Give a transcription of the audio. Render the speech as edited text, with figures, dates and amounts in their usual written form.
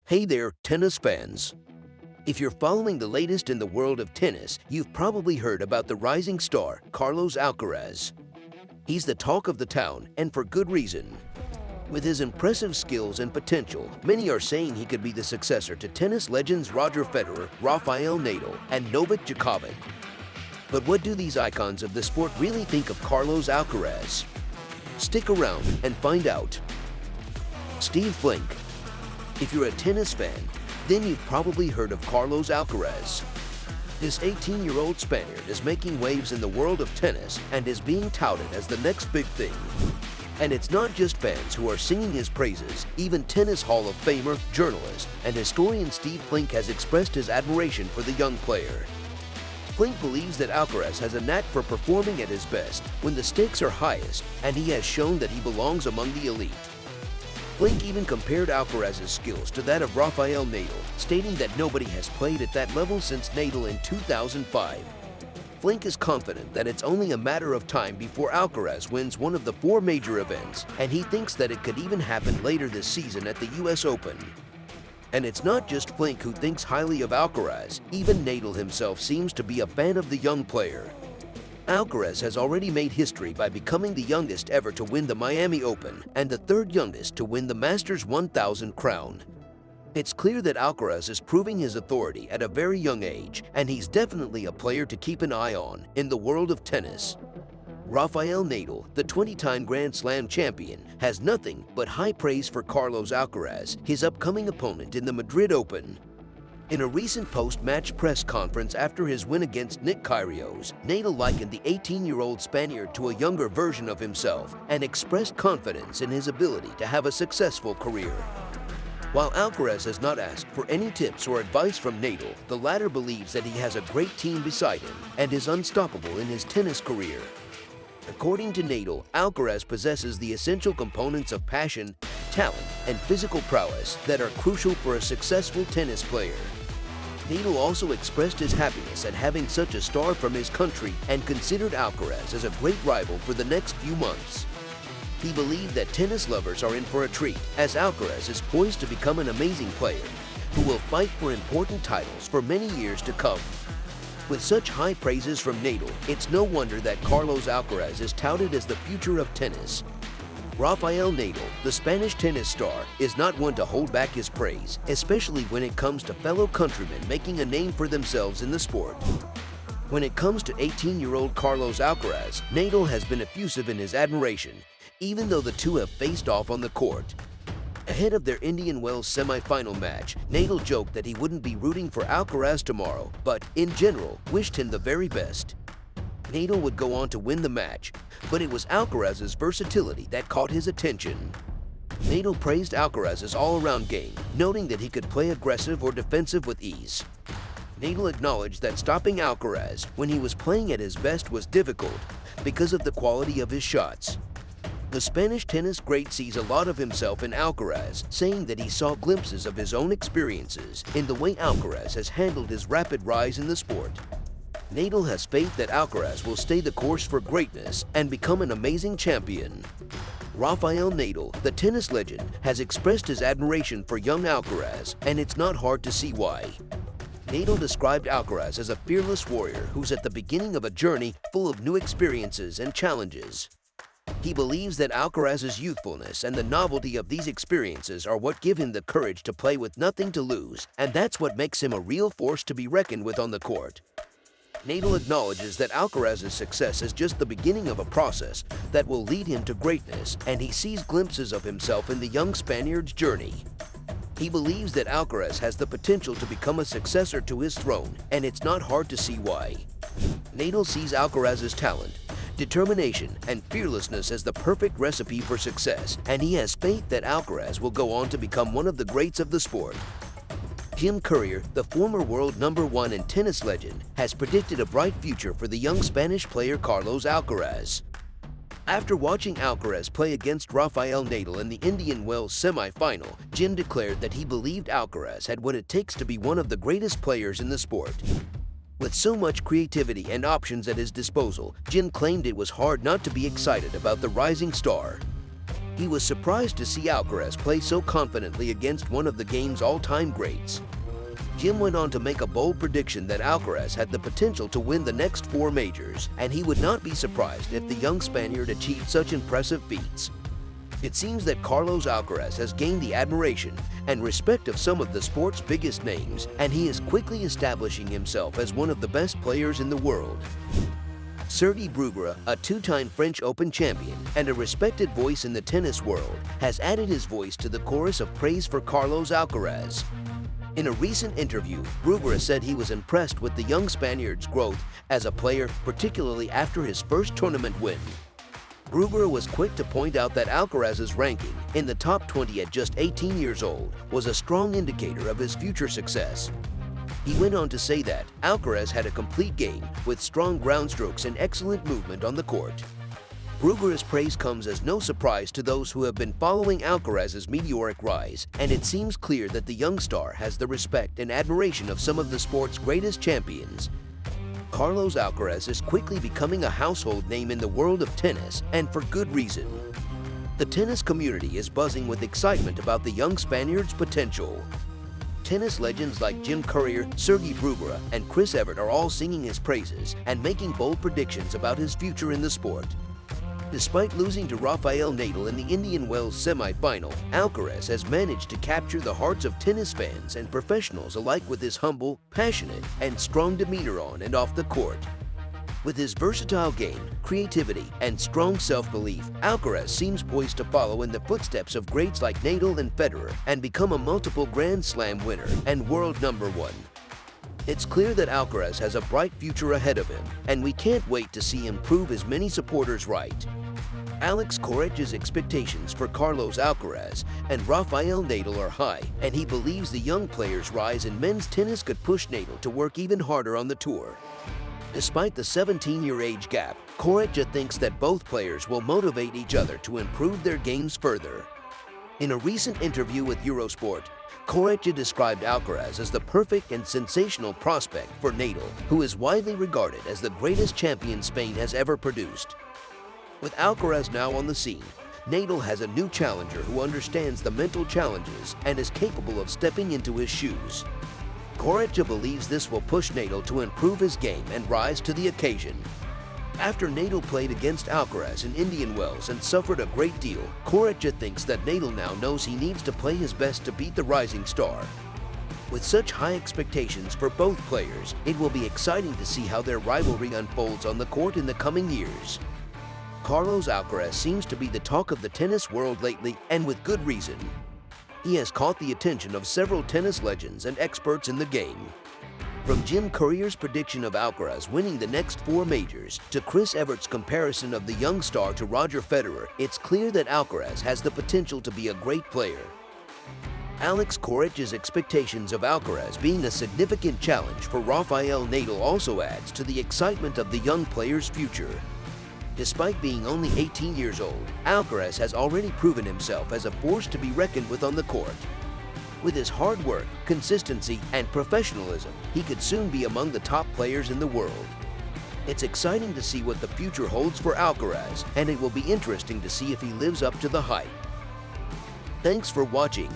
Hey there, tennis fans! If you're following the latest in the world of tennis, you've probably heard about the rising star, Carlos Alcaraz. He's the talk of the town, and for good reason. With his impressive skills and potential, many are saying he could be the successor to tennis legends Roger Federer, Rafael Nadal, and Novak Djokovic. But what do these icons of the sport really think of Carlos Alcaraz? Stick around and find out. Flink. If you're a tennis fan, then you've probably heard of Carlos Alcaraz. This 18-year-old Spaniard is making waves in the world of tennis and is being touted as the next big thing. And it's not just fans who are singing his praises. Even Tennis Hall of Famer, journalist, and historian Flink has expressed his admiration for the young player. Flink believes that Alcaraz has a knack for performing at his best when the stakes are highest, and he has shown that he belongs among the elite. Flink even compared Alcaraz's skills to that of Rafael Nadal, stating that nobody has played at that level since Nadal in 2005. Flink is confident that it's only a matter of time before Alcaraz wins one of the 4 major events, and he thinks that it could even happen later this season at the US Open. And it's not just Flink who thinks highly of Alcaraz. Even Nadal himself seems to be a fan of the young player. Alcaraz has already made history by becoming the youngest ever to win the Miami Open and the 3rd youngest to win the Masters 1000 crown. It's clear that Alcaraz is proving his authority at a very young age, and he's definitely a player to keep an eye on in the world of tennis. Rafael Nadal, the 20-time Grand Slam champion, has nothing but high praise for Carlos Alcaraz, his upcoming opponent in the Madrid Open. In a recent post-match press conference after his win against Nick Kyrgios, Nadal likened the 18-year-old Spaniard to a younger version of himself and expressed confidence in his ability to have a successful career. While Alcaraz has not asked for any tips or advice from Nadal, the latter believes that he has a great team beside him and is unstoppable in his tennis career. According to Nadal, Alcaraz possesses the essential components of passion, talent, and physical prowess that are crucial for a successful tennis player. Nadal also expressed his happiness at having such a star from his country and considered Alcaraz as a great rival for the next few months. He believed that tennis lovers are in for a treat, as Alcaraz is poised to become an amazing player who will fight for important titles for many years to come. With such high praises from Nadal, it's no wonder that Carlos Alcaraz is touted as the future of tennis. Rafael Nadal, the Spanish tennis star, is not one to hold back his praise, especially when it comes to fellow countrymen making a name for themselves in the sport. When it comes to 18-year-old Carlos Alcaraz, Nadal has been effusive in his admiration, even though the two have faced off on the court. Ahead of their Indian Wells semi-final match, Nadal joked that he wouldn't be rooting for Alcaraz tomorrow, but in general, wished him the very best. Nadal would go on to win the match, but it was Alcaraz's versatility that caught his attention. Nadal praised Alcaraz's all-around game, noting that he could play aggressive or defensive with ease. Nadal acknowledged that stopping Alcaraz when he was playing at his best was difficult because of the quality of his shots. The Spanish tennis great sees a lot of himself in Alcaraz, saying that he saw glimpses of his own experiences in the way Alcaraz has handled his rapid rise in the sport. Nadal has faith that Alcaraz will stay the course for greatness and become an amazing champion. Rafael Nadal, the tennis legend, has expressed his admiration for young Alcaraz, and it's not hard to see why. Nadal described Alcaraz as a fearless warrior who's at the beginning of a journey full of new experiences and challenges. He believes that Alcaraz's youthfulness and the novelty of these experiences are what give him the courage to play with nothing to lose, and that's what makes him a real force to be reckoned with on the court. Nadal acknowledges that Alcaraz's success is just the beginning of a process that will lead him to greatness, and he sees glimpses of himself in the young Spaniard's journey. He believes that Alcaraz has the potential to become a successor to his throne, and it's not hard to see why. Nadal sees Alcaraz's talent, determination, and fearlessness as the perfect recipe for success, and he has faith that Alcaraz will go on to become one of the greats of the sport. Jim Courier, the former world #1 and tennis legend, has predicted a bright future for the young Spanish player Carlos Alcaraz. After watching Alcaraz play against Rafael Nadal in the Indian Wells semi-final, Jim declared that he believed Alcaraz had what it takes to be one of the greatest players in the sport. With so much creativity and options at his disposal, Jim claimed it was hard not to be excited about the rising star. He was surprised to see Alcaraz play so confidently against one of the game's all-time greats. Jim went on to make a bold prediction that Alcaraz had the potential to win the next 4 majors, and he would not be surprised if the young Spaniard achieved such impressive feats. It seems that Carlos Alcaraz has gained the admiration and respect of some of the sport's biggest names, and he is quickly establishing himself as one of the best players in the world. Sergi Bruguera, a 2-time French Open champion and a respected voice in the tennis world, has added his voice to the chorus of praise for Carlos Alcaraz. In a recent interview, Bruguera said he was impressed with the young Spaniard's growth as a player, particularly after his first tournament win. Bruguera was quick to point out that Alcaraz's ranking in the top 20 at just 18 years old was a strong indicator of his future success. He went on to say that Alcaraz had a complete game with strong ground strokes and excellent movement on the court. Bruguera's praise comes as no surprise to those who have been following Alcaraz's meteoric rise, and it seems clear that the young star has the respect and admiration of some of the sport's greatest champions. Carlos Alcaraz is quickly becoming a household name in the world of tennis, and for good reason. The tennis community is buzzing with excitement about the young Spaniard's potential. Tennis legends like Jim Courier, Sergi Bruguera, and Chris Evert are all singing his praises and making bold predictions about his future in the sport. Despite losing to Rafael Nadal in the Indian Wells semi-final, Alcaraz has managed to capture the hearts of tennis fans and professionals alike with his humble, passionate, and strong demeanor on and off the court. With his versatile game, creativity, and strong self-belief, Alcaraz seems poised to follow in the footsteps of greats like Nadal and Federer and become a multiple Grand Slam winner and world #1. It's clear that Alcaraz has a bright future ahead of him, and we can't wait to see him prove his many supporters right. Alex Corretja's expectations for Carlos Alcaraz and Rafael Nadal are high, and he believes the young player's rise in men's tennis could push Nadal to work even harder on the tour. Despite the 17-year age gap, Corretja thinks that both players will motivate each other to improve their games further. In a recent interview with Eurosport, Corretja described Alcaraz as the perfect and sensational prospect for Nadal, who is widely regarded as the greatest champion Spain has ever produced. With Alcaraz now on the scene, Nadal has a new challenger who understands the mental challenges and is capable of stepping into his shoes. Corretja believes this will push Nadal to improve his game and rise to the occasion. After Nadal played against Alcaraz in Indian Wells and suffered a great deal, Corretja thinks that Nadal now knows he needs to play his best to beat the rising star. With such high expectations for both players, it will be exciting to see how their rivalry unfolds on the court in the coming years. Carlos Alcaraz seems to be the talk of the tennis world lately, and with good reason. He has caught the attention of several tennis legends and experts in the game. From Jim Courier's prediction of Alcaraz winning the next 4 majors to Chris Evert's comparison of the young star to Roger Federer, it's clear that Alcaraz has the potential to be a great player. Alex Corretja's expectations of Alcaraz being a significant challenge for Rafael Nadal also adds to the excitement of the young player's future. Despite being only 18 years old, Alcaraz has already proven himself as a force to be reckoned with on the court. With his hard work, consistency, and professionalism, he could soon be among the top players in the world. It's exciting to see what the future holds for Alcaraz, and it will be interesting to see if he lives up to the hype. Thanks for watching.